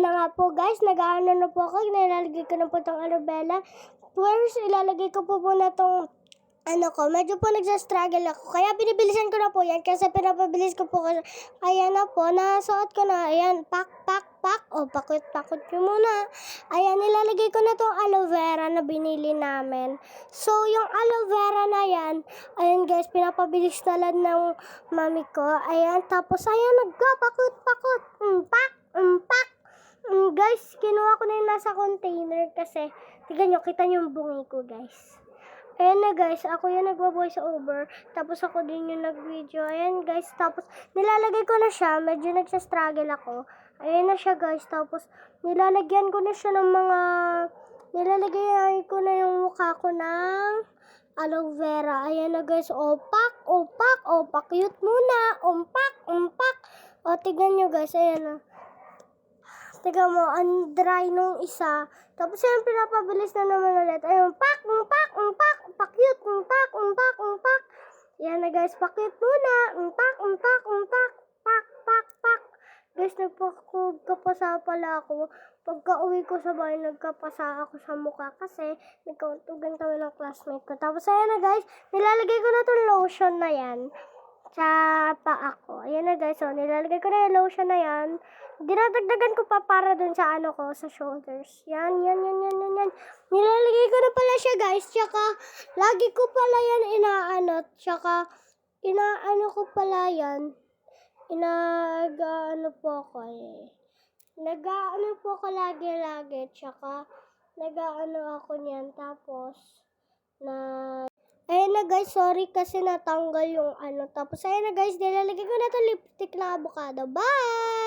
Ayan na nga po guys, nag-aano na po ako, nilalagay ko na po itong aloe vera. First, ilalagay ko po muna itong medyo po nagsastruggle ako. Kaya binibilisan ko na po yan kasi pinapabilis ko po. Ayan na po, nasuot ko na. Ayan, pak. O, pakot ko muna. Ayan, nilalagay ko na tong aloe vera na binili namin. So, yung aloe vera na yan, ayan guys, pinapabilis talad ng mami ko. Ayan, tapos ayan, nagpakot. Pak. Guys, kinuha ko na yung nasa container kasi, tignan nyo, kita nyo yung bungi ko guys. Ayan na guys, ako yung nagwa-voice over, tapos ako din yung nag-video. Ayan guys, tapos nilalagay ko na siya, medyo nagsastruggle ako. Ayan na siya guys, tapos nilalagyan ko na siya ng nilalagyan ko na yung mukha ko ng aloe vera. Ayan na guys, opak, cute muna, umpak. O, tignan nyo guys, ayan na. Tignan mo, ang dry nung isa. Tapos yan, pinapabilis na naman ulit. Ayun, pak, cute, umpak. Yan na guys, pa-cute muna. Pak. Guys, nagpapasa pala ako. Pagka uwi ko sa bahay, nagkapasa ako sa mukha kasi nagkauntugan kami ng classmate ko. Tapos ayan na guys, nilalagay ko na itong lotion na yan sa paa ko. Ayan na guys, so nilalagay ko na yung lotion na yan. Dinadagdagan ko pa para dun sa sa shoulders. Yan. Nilalagay ko na pala siya guys. Tsaka, lagi ko pala yan inaano ko pala yan. Nag-ano po ako lagi. Tsaka, nag-ano ako niyan. Tapos, ayun na guys, sorry kasi natanggal yung Tapos ayun na guys, nilalagay ko na to lipstick na avocado. Bye!